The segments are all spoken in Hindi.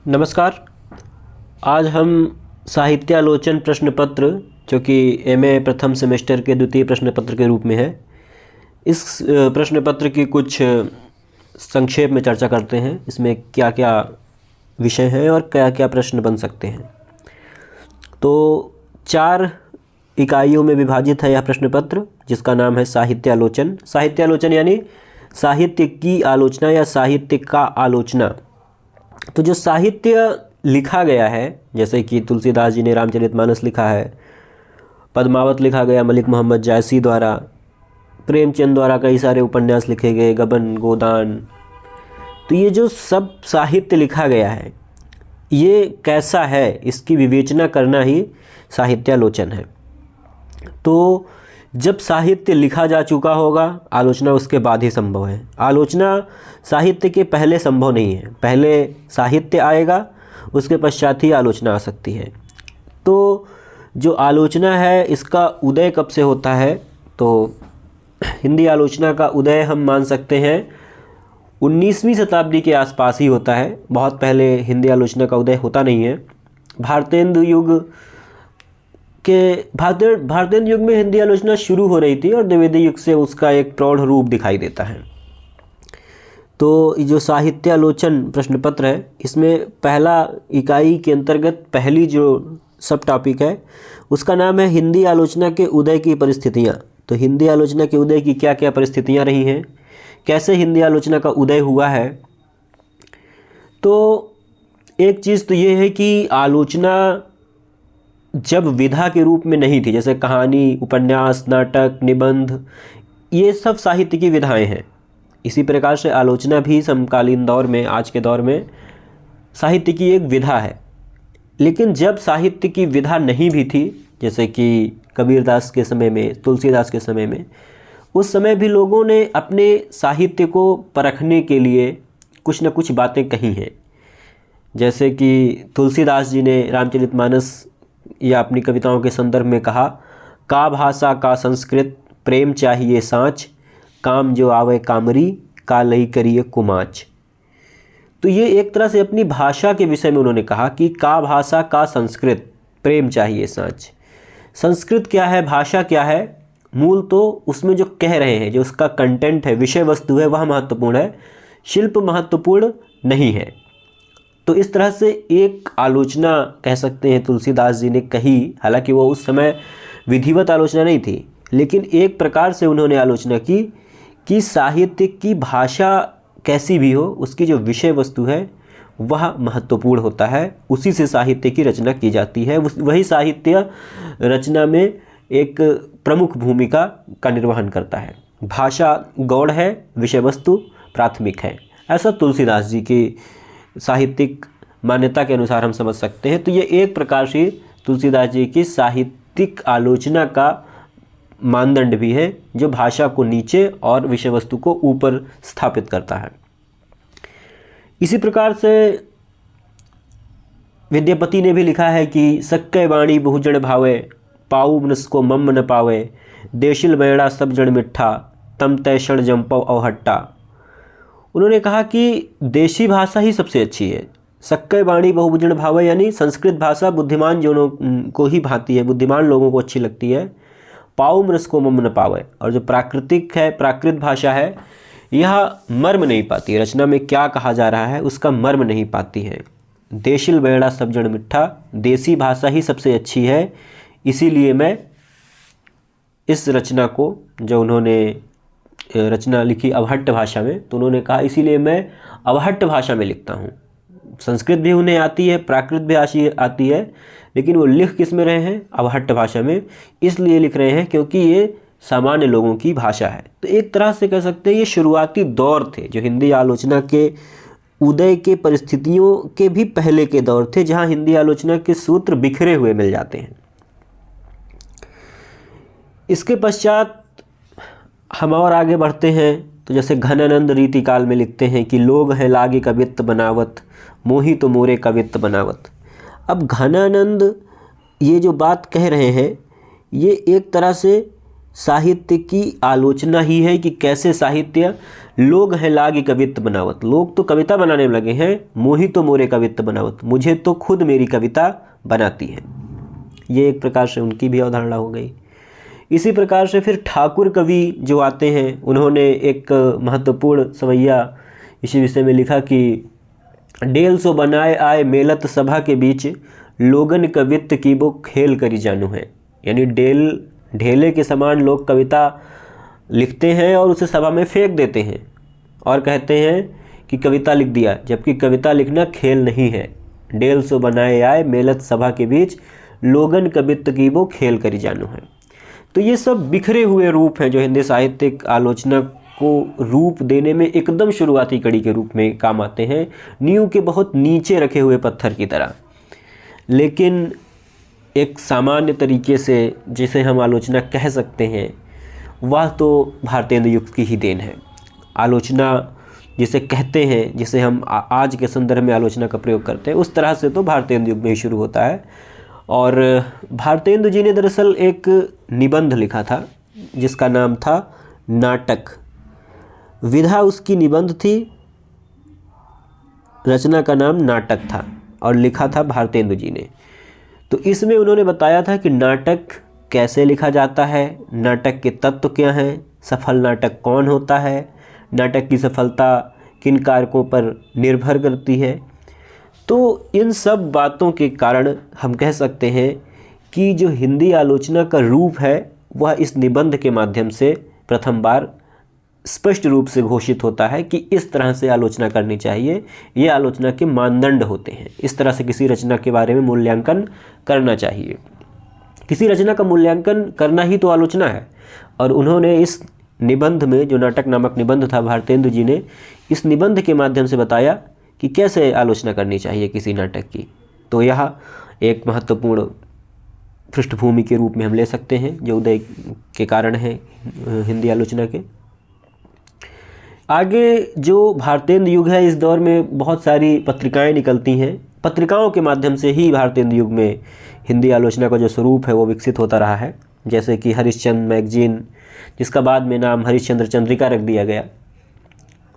नमस्कार। आज हम साहित्यालोचन प्रश्न पत्र जो कि एमए प्रथम सेमेस्टर के द्वितीय प्रश्न पत्र के रूप में है, इस प्रश्न पत्र की कुछ संक्षेप में चर्चा करते हैं। इसमें क्या क्या विषय हैं और क्या क्या प्रश्न बन सकते हैं। तो 4 इकाइयों में विभाजित है यह प्रश्न पत्र, जिसका नाम है साहित्यालोचन। साहित्यालोचन यानी साहित्य की आलोचना या साहित्य का आलोचना। तो जो साहित्य लिखा गया है, जैसे कि तुलसीदास जी ने रामचरितमानस लिखा है, पद्मावत लिखा गया मलिक मोहम्मद जायसी द्वारा, प्रेमचंद द्वारा कई सारे उपन्यास लिखे गए, गबन, गोदान। तो ये जो सब साहित्य लिखा गया है, ये कैसा है, इसकी विवेचना करना ही साहित्यालोचन है। तो जब साहित्य लिखा जा चुका होगा, आलोचना उसके बाद ही संभव है। आलोचना साहित्य के पहले संभव नहीं है। पहले साहित्य आएगा, उसके पश्चात ही आलोचना आ सकती है। तो जो आलोचना है, इसका उदय कब से होता है? तो हिंदी आलोचना का उदय हम मान सकते हैं 19वीं शताब्दी के आसपास ही होता है। बहुत पहले हिंदी आलोचना का उदय होता नहीं है। भारतेंदु युग में हिंदी आलोचना शुरू हो रही थी और द्विवेदी युग से उसका एक प्रौढ़ रूप दिखाई देता है। तो जो साहित्यालोचन प्रश्न पत्र है, इसमें पहला इकाई के अंतर्गत पहली जो सब टॉपिक है, उसका नाम है हिंदी आलोचना के उदय की परिस्थितियाँ। तो हिंदी आलोचना के उदय की क्या क्या परिस्थितियाँ रही हैं, कैसे हिंदी आलोचना का उदय हुआ है। तो एक चीज़ तो ये है कि आलोचना जब विधा के रूप में नहीं थी, जैसे कहानी, उपन्यास, नाटक, निबंध, ये सब साहित्य की विधाएं हैं। इसी प्रकार से आलोचना भी समकालीन दौर में, आज के दौर में साहित्य की एक विधा है। लेकिन जब साहित्य की विधा नहीं भी थी, जैसे कि कबीरदास के समय में, तुलसीदास के समय में, उस समय भी लोगों ने अपने साहित्य को परखने के लिए कुछ न कुछ बातें कही हैं। जैसे कि तुलसीदास जी ने रामचरितमानस या अपनी कविताओं के संदर्भ में कहा, का भाषा का संस्कृत, प्रेम चाहिए सांच, काम जो आवे कामरी, का लई करिए कुमाच। तो ये एक तरह से अपनी भाषा के विषय में उन्होंने कहा कि का भाषा का संस्कृत, प्रेम चाहिए सांच। संस्कृत क्या है, भाषा क्या है, मूल तो उसमें जो कह रहे हैं, जो उसका कंटेंट है, विषय वस्तु है, वह महत्वपूर्ण है, शिल्प महत्वपूर्ण नहीं है। तो इस तरह से एक आलोचना कह सकते हैं तुलसीदास जी ने कही। हालांकि वो उस समय विधिवत आलोचना नहीं थी, लेकिन एक प्रकार से उन्होंने आलोचना की कि साहित्य की भाषा कैसी भी हो, उसकी जो विषय वस्तु है वह महत्वपूर्ण होता है। उसी से साहित्य की रचना की जाती है। वही साहित्य रचना में एक प्रमुख भूमिका का निर्वहन करता है। भाषा गौड़ है, विषय वस्तु प्राथमिक है। ऐसा तुलसीदास जी की साहित्यिक मान्यता के अनुसार हम समझ सकते हैं। तो ये एक प्रकार से तुलसीदास जी की साहित्यिक आलोचना का मानदंड भी है, जो भाषा को नीचे और विषय वस्तु को ऊपर स्थापित करता है। इसी प्रकार से विद्यापति ने भी लिखा है कि सक्के वाणी बहुजन भावे, पाऊ मनस को मम न पावे, देशिल बेड़ा सब जन मिठा, तम तय क्षण जंपव अवहट्टा। उन्होंने कहा कि देशी भाषा ही सबसे अच्छी है। सक्के वाणी बहुभुजन भावे यानी संस्कृत भाषा बुद्धिमान जनों को ही भाती है, बुद्धिमान लोगों को अच्छी लगती है। पाऊ मृस को मम न पावे, और जो प्राकृतिक है, प्राकृत भाषा है, यह मर्म नहीं पाती, रचना में क्या कहा जा रहा है उसका मर्म नहीं पाती है। देशिल बेड़ा सब जन मिठा, देसी भाषा ही सबसे अच्छी है। इसीलिए मैं इस रचना को, जो उन्होंने रचना लिखी अवहट्ट भाषा में, तो उन्होंने कहा इसीलिए मैं अवहट्ट भाषा में लिखता हूँ। संस्कृत भी उन्हें आती है, प्राकृत भी आती है, लेकिन वो लिख किस में रहे हैं? अवहट्ट भाषा में। इसलिए लिख रहे हैं क्योंकि ये सामान्य लोगों की भाषा है। तो एक तरह से कह सकते हैं ये शुरुआती दौर थे, जो हिंदी आलोचना के उदय के परिस्थितियों के भी पहले के दौर थे, जहाँ हिंदी आलोचना के सूत्र बिखरे हुए मिल जाते हैं। इसके पश्चात हम और आगे बढ़ते हैं। तो जैसे घनानंद रीति काल में लिखते हैं कि लोग हैं लागे कवित्त बनावत, मोही तो मोरे कवित्त बनावत। अब घनानंद ये जो बात कह रहे हैं, ये एक तरह से साहित्य की आलोचना ही है कि कैसे साहित्य लोग हैं लागी कवित्त बनावत। लोग तो कविता बनाने में लगे हैं, मोहि तो मोरे कवित्त बनावत, मुझे तो खुद मेरी कविता बनाती है। ये एक प्रकार से उनकी भी अवधारणा हो गई। इसी प्रकार से फिर ठाकुर कवि जो आते हैं, उन्होंने एक महत्वपूर्ण सवैया इसी विषय में लिखा कि डेल सो बनाए आए मेलत सभा के बीच, लोगन कवित्त की वो खेल करी जानू है। यानी ढेले के समान लोग कविता लिखते हैं और उसे सभा में फेंक देते हैं और कहते हैं कि कविता लिख दिया, जबकि कविता लिखना खेल नहीं है। डेल सो बनाए आए मेलत सभा के बीच, लोगन कवित्त की वो खेल करी जानू है। तो ये सब बिखरे हुए रूप हैं जो हिंदी साहित्यिक आलोचना को रूप देने में एकदम शुरुआती कड़ी के रूप में काम आते हैं, नींव के बहुत नीचे रखे हुए पत्थर की तरह। लेकिन एक सामान्य तरीके से जिसे हम आलोचना कह सकते हैं, वह तो भारतेंदु युग की ही देन है। आलोचना जिसे कहते हैं, जिसे हम आज के संदर्भ में आलोचना का प्रयोग करते हैं, उस तरह से तो भारतेंदु युग में ही शुरू होता है। और भारतेंदु जी ने दरअसल एक निबंध लिखा था जिसका नाम था नाटक। विधा उसकी निबंध थी, रचना का नाम नाटक था और लिखा था भारतेंदु जी ने। तो इसमें उन्होंने बताया था कि नाटक कैसे लिखा जाता है, नाटक के तत्व क्या हैं, सफल नाटक कौन होता है, नाटक की सफलता किन कारकों पर निर्भर करती है। तो इन सब बातों के कारण हम कह सकते हैं कि जो हिंदी आलोचना का रूप है वह इस निबंध के माध्यम से प्रथम बार स्पष्ट रूप से घोषित होता है कि इस तरह से आलोचना करनी चाहिए, ये आलोचना के मानदंड होते हैं, इस तरह से किसी रचना के बारे में मूल्यांकन करना चाहिए। किसी रचना का मूल्यांकन करना ही तो आलोचना है। और उन्होंने इस निबंध में, जो नाटक नामक निबंध था, भारतेंदु जी ने इस निबंध के माध्यम से बताया कि कैसे आलोचना करनी चाहिए किसी नाटक की। तो यह एक महत्वपूर्ण पृष्ठभूमि के रूप में हम ले सकते हैं जो उदय के कारण है हिंदी आलोचना के। आगे जो भारतेंदु युग है, इस दौर में बहुत सारी पत्रिकाएं निकलती हैं। पत्रिकाओं के माध्यम से ही भारतेंदु युग में हिंदी आलोचना का जो स्वरूप है वो विकसित होता रहा है। जैसे कि हरिश्चंद्र मैगजीन, जिसका बाद में नाम हरिश्चंद्र चंद्रिका रख दिया गया,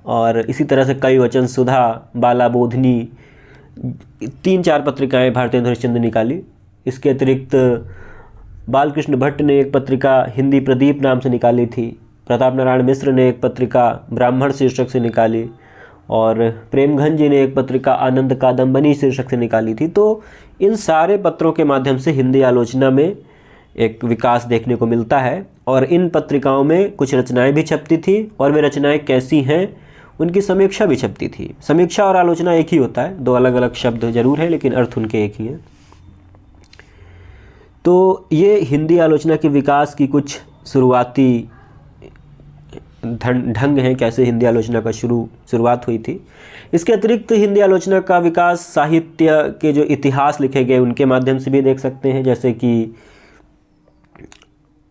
और इसी तरह से कई वचन सुधा, बाला बोधनी, 3-4 पत्रिकाएं भारतेंदु हरिश्चंद्र ने निकाली। इसके अतिरिक्त बालकृष्ण भट्ट ने एक पत्रिका हिंदी प्रदीप नाम से निकाली थी, प्रताप नारायण मिश्र ने एक पत्रिका ब्राह्मण शीर्षक से निकाली, और प्रेमघन जी ने एक पत्रिका आनंद कादम्बनी शीर्षक से निकाली थी। तो इन सारे पत्रों के माध्यम से हिंदी आलोचना में एक विकास देखने को मिलता है। और इन पत्रिकाओं में कुछ रचनाएं भी छपती थी, और वे रचनाएं कैसी हैं उनकी समीक्षा भी छपती थी। समीक्षा और आलोचना एक ही होता है, 2 अलग अलग शब्द जरूर हैं लेकिन अर्थ उनके एक ही है। तो ये हिंदी आलोचना के विकास की कुछ शुरुआती ढंग हैं, कैसे हिंदी आलोचना का शुरुआत हुई थी। इसके अतिरिक्त हिंदी आलोचना का विकास साहित्य के जो इतिहास लिखे गए उनके माध्यम से भी देख सकते हैं। जैसे कि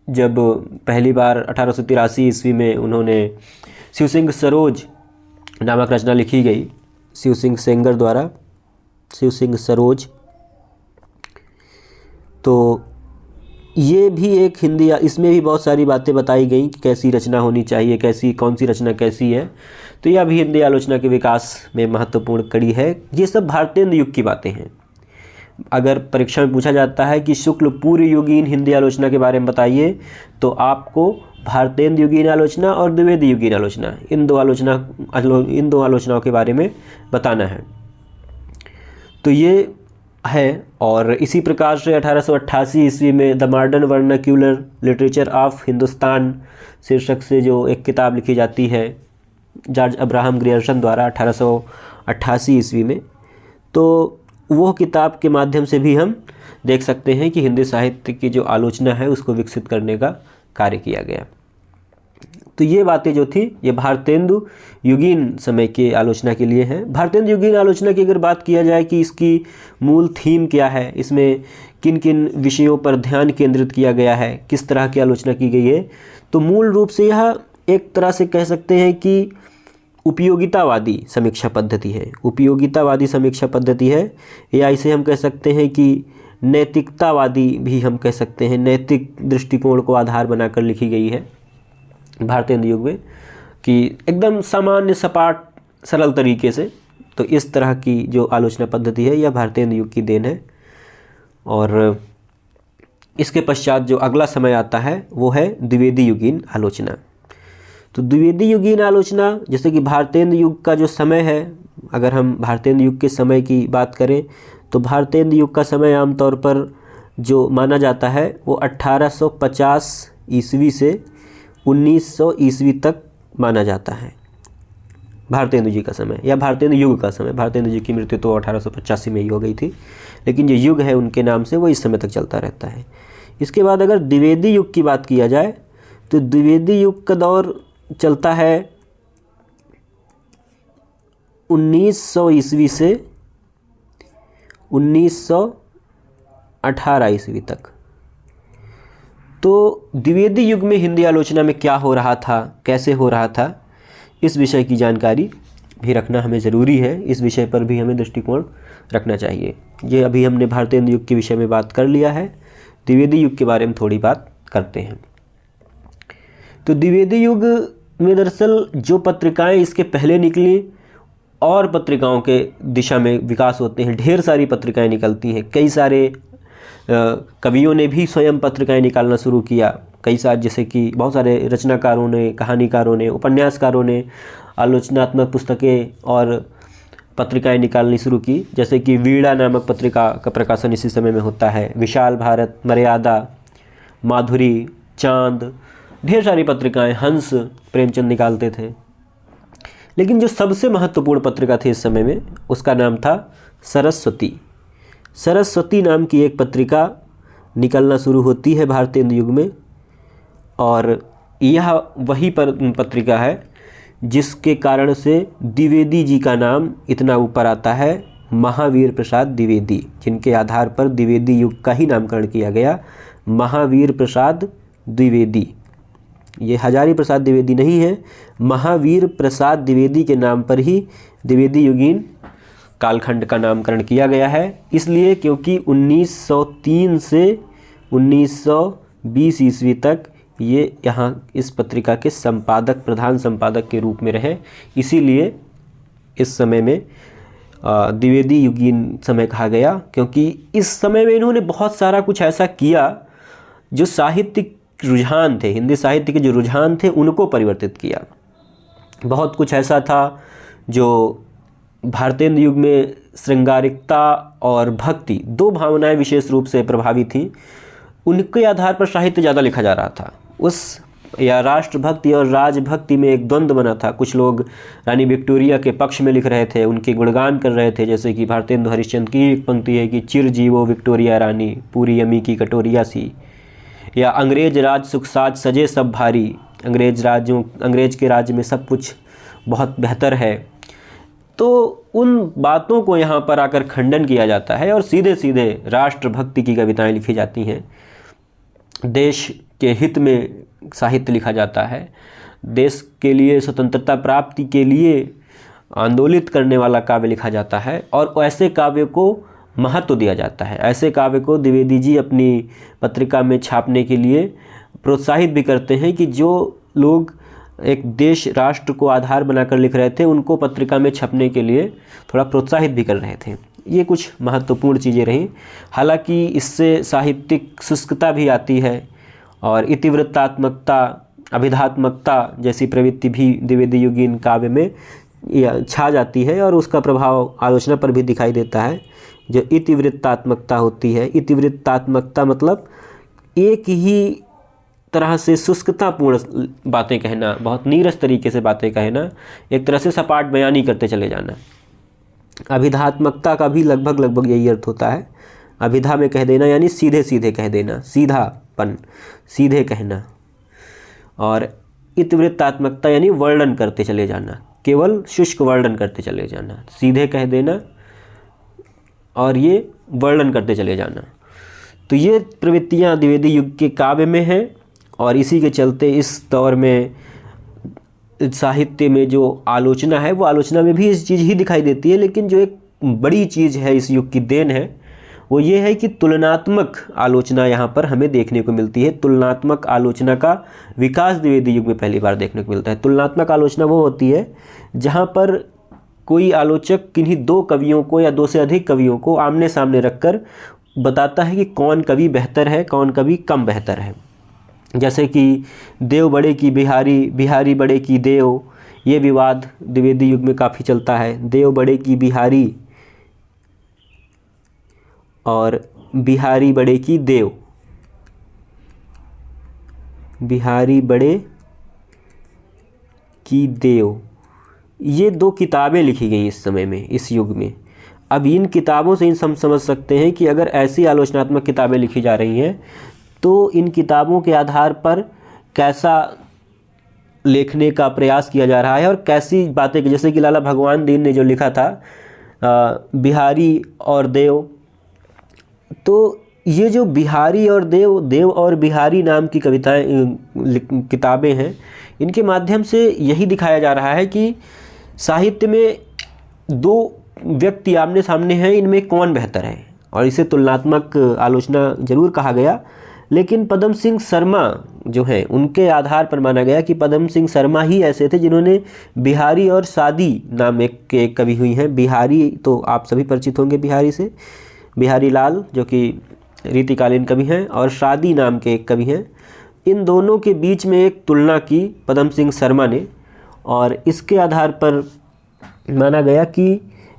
जब पहली बार 1883 ईस्वी में उन्होंने शिव सिंह सरोज नामक रचना लिखी गई, शिव सिंह सेंगर द्वारा, शिव सिंह सरोज, तो ये भी एक हिंदी, इसमें भी बहुत सारी बातें बताई गई कि कैसी रचना होनी चाहिए, कैसी कौन सी रचना कैसी है। तो यह भी हिंदी आलोचना के विकास में महत्वपूर्ण कड़ी है। ये सब भारतेंदु युग की बातें हैं। अगर परीक्षा में पूछा जाता है कि शुक्ल पूर्व युगीन हिंदी आलोचना के बारे में बताइए, तो आपको भारतेंदु युगीन आलोचना और द्विवेदी युगीन आलोचना, इन दो आलोचनाओं के बारे में बताना है। तो ये है। और इसी प्रकार से 1888 ईस्वी में the modern vernacular literature of Hindustan शीर्षक से जो एक किताब लिखी जाती है जॉर्ज अब्राहम ग्रियर्सन द्वारा 1888 ईस्वी में, तो वो किताब के माध्यम से भी हम देख सकते हैं कि हिंदी साहित्य की जो आलोचना है उसको विकसित करने का कार्य किया गया। तो ये बातें जो थी ये भारतेंदु युगीन समय के आलोचना के लिए हैं। भारतेंदु युगीन आलोचना की अगर बात किया जाए कि इसकी मूल थीम क्या है, इसमें किन किन विषयों पर ध्यान केंद्रित किया गया है, किस तरह की आलोचना की गई है, तो मूल रूप से यह एक तरह से कह सकते हैं कि उपयोगितावादी समीक्षा पद्धति है। उपयोगितावादी समीक्षा पद्धति है, या इसे हम कह सकते हैं कि नैतिकतावादी भी हम कह सकते हैं, नैतिक दृष्टिकोण को आधार बनाकर लिखी गई है भारतेंदु युग में, कि एकदम सामान्य सपाट सरल तरीके से। तो इस तरह की जो आलोचना पद्धति है यह भारतेंदु युग की देन है। और इसके पश्चात जो अगला समय आता है वो है द्विवेदी युगीन आलोचना। तो द्विवेदी युगीन आलोचना, जैसे कि भारतेंदु युग का जो समय है, अगर हम भारतेंदु युग के समय की बात करें तो भारतेंदु युग का समय आमतौर पर जो माना जाता है वो 1850 ईस्वी से 1900 ईस्वी तक माना जाता है, भारतेंदु जी का समय या भारतेंदु युग का समय। भारतेंदु जी की मृत्यु तो 1885 में ही हो गई थी, लेकिन जो युग है उनके नाम से वो इस समय तक चलता रहता है। इसके बाद अगर द्विवेदी युग की बात किया जाए तो द्विवेदी युग का दौर चलता है 1900 ईस्वी से 1918 ईस्वी तक। तो द्विवेदी युग में हिंदी आलोचना में क्या हो रहा था, कैसे हो रहा था, इस विषय की जानकारी भी रखना हमें ज़रूरी है। इस विषय पर भी हमें दृष्टिकोण रखना चाहिए। ये अभी हमने भारतेंदु युग के विषय में बात कर लिया है, द्विवेदी युग के बारे में थोड़ी बात करते हैं। तो द्विवेदी युग में दरअसल जो पत्रिकाएं इसके पहले निकली और पत्रिकाओं के दिशा में विकास होते हैं, ढेर सारी पत्रिकाएं निकलती हैं। कई सारे कवियों ने भी स्वयं पत्रिकाएं निकालना शुरू किया। कई सारे, जैसे कि बहुत सारे रचनाकारों ने, कहानीकारों ने, उपन्यासकारों ने आलोचनात्मक पुस्तकें और पत्रिकाएं निकालनी शुरू की। जैसे कि वीणा नामक पत्रिका का प्रकाशन इसी समय में होता है। विशाल भारत, मर्यादा, माधुरी, चांद, ढेर सारी पत्रिकाएं, हंस प्रेमचंद निकालते थे। लेकिन जो सबसे महत्वपूर्ण पत्रिका थी इस समय में, उसका नाम था सरस्वती। सरस्वती नाम की एक पत्रिका निकलना शुरू होती है भारतेंदु युग में, और यह वही पत्रिका है जिसके कारण से द्विवेदी जी का नाम इतना ऊपर आता है, महावीर प्रसाद द्विवेदी, जिनके आधार पर द्विवेदी युग का ही नामकरण किया गया, महावीर प्रसाद द्विवेदी। ये हजारी प्रसाद द्विवेदी नहीं है, महावीर प्रसाद द्विवेदी के नाम पर ही द्विवेदी युगीन कालखंड का नामकरण किया गया है। इसलिए क्योंकि 1903 से 1920 ईस्वी तक ये यहाँ इस पत्रिका के संपादक, प्रधान संपादक के रूप में रहे। इसीलिए इस समय में द्विवेदी युगीन समय कहा गया, क्योंकि इस समय में इन्होंने बहुत सारा कुछ ऐसा किया जो साहित्यिक रुझान थे, हिंदी साहित्य के जो रुझान थे उनको परिवर्तित किया। बहुत कुछ ऐसा था जो भारतेंदु युग में श्रृंगारिकता और भक्ति, दो भावनाएं विशेष रूप से प्रभावी थीं, उनके आधार पर साहित्य ज़्यादा लिखा जा रहा था। उस या राष्ट्रभक्ति और राजभक्ति में एक द्वंद्व बना था। कुछ लोग रानी विक्टोरिया के पक्ष में लिख रहे थे, उनके गुणगान कर रहे थे। जैसे कि भारतेंदु हरिश्चंद्र की एक पंक्ति है कि चिर जीवो विक्टोरिया रानी, पूरी यमी की कटोरिया सी, या अंग्रेज राज सुख साज सजे सब भारी, अंग्रेज के राज्य में सब कुछ बहुत बेहतर है। तो उन बातों को यहाँ पर आकर खंडन किया जाता है और सीधे सीधे राष्ट्रभक्ति की कविताएं लिखी जाती हैं। देश के हित में साहित्य लिखा जाता है, देश के लिए स्वतंत्रता प्राप्ति के लिए आंदोलित करने वाला काव्य लिखा जाता है, और ऐसे काव्य को महत्व दिया जाता है। ऐसे काव्य को द्विवेदी जी अपनी पत्रिका में छापने के लिए प्रोत्साहित भी करते हैं कि जो लोग एक देश राष्ट्र को आधार बनाकर लिख रहे थे उनको पत्रिका में छपने के लिए थोड़ा प्रोत्साहित भी कर रहे थे। ये कुछ महत्वपूर्ण चीज़ें रहीं। हालांकि इससे साहित्यिक शुष्कता भी आती है और इतिवृत्तात्मकता, अभिधात्मकता जैसी प्रवृत्ति भी द्विवेदी युगीन काव्य में छा जाती है, और उसका प्रभाव आलोचना पर भी दिखाई देता है। जो इतिवृत्तात्मकता होती है, इतिवृत्तात्मकता मतलब एक ही तरह से शुष्कतापूर्ण बातें कहना, बहुत नीरस तरीके से बातें कहना, एक तरह से सपाट बयानी करते चले जाना। अभिधात्मकता का भी लगभग यही अर्थ होता है। अभिधा में कह देना यानी सीधे सीधे कह देना, सीधापन, सीधे कहना। और इतिवृत्तात्मकता यानी वर्णन करते चले जाना, केवल शुष्क वर्णन करते चले जाना, सीधे कह देना और ये वर्णन करते चले जाना। तो ये प्रवृत्तियाँ द्विवेदी युग के काव्य में हैं, और इसी के चलते इस दौर में साहित्य में जो आलोचना है वो आलोचना में भी इस चीज़ ही दिखाई देती है। लेकिन जो एक बड़ी चीज़ है, इस युग की देन है, वो ये है कि तुलनात्मक आलोचना यहाँ पर हमें देखने को मिलती है। तुलनात्मक आलोचना का विकास द्विवेदी युग में पहली बार देखने को मिलता है। तुलनात्मक आलोचना वो होती है जहाँ पर कोई आलोचक किन्हीं दो कवियों को या दो से अधिक कवियों को आमने सामने रखकर बताता है कि कौन कवि बेहतर है, कौन कवि कम बेहतर है। जैसे कि देव बड़े की बिहारी, बिहारी बड़े की देव, ये विवाद द्विवेदी युग में काफ़ी चलता है। देव बड़े की बिहारी और बिहारी बड़े की देव, बिहारी बड़े की देव, ये दो किताबें लिखी गई इस समय में, इस युग में। अब इन किताबों से हम समझ सकते हैं कि अगर ऐसी आलोचनात्मक किताबें लिखी जा रही हैं तो इन किताबों के आधार पर कैसा लिखने का प्रयास किया जा रहा है और कैसी बातें, जैसे कि लाला भगवान दीन ने जो लिखा था बिहारी और देव, तो ये जो बिहारी और देव, देव और बिहारी नाम की किताबें हैं, इनके माध्यम से यही दिखाया जा रहा है कि साहित्य में दो व्यक्ति आमने सामने हैं, इनमें कौन बेहतर है, और इसे तुलनात्मक आलोचना जरूर कहा गया। लेकिन पदम सिंह शर्मा जो हैं उनके आधार पर माना गया कि पदम सिंह शर्मा ही ऐसे थे जिन्होंने बिहारी और शादी नाम एक कवि हुई हैं। बिहारी तो आप सभी परिचित होंगे बिहारी से, बिहारी लाल जो कि रीतिकालीन कवि हैं, और शादी नाम के एक कवि हैं। इन दोनों के बीच में एक तुलना की पदम सिंह शर्मा ने, और इसके आधार पर माना गया कि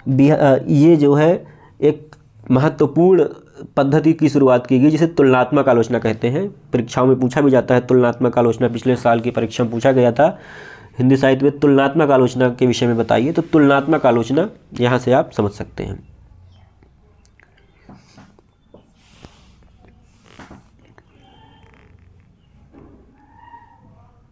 ये जो है एक महत्वपूर्ण पद्धति की शुरुआत की गई जिसे तुलनात्मक आलोचना कहते हैं। परीक्षाओं में पूछा भी जाता है तुलनात्मक आलोचना। पिछले साल की परीक्षा में पूछा गया था हिंदी साहित्य में तुलनात्मक आलोचना के विषय में बताइए, तो तुलनात्मक आलोचना यहाँ से आप समझ सकते हैं।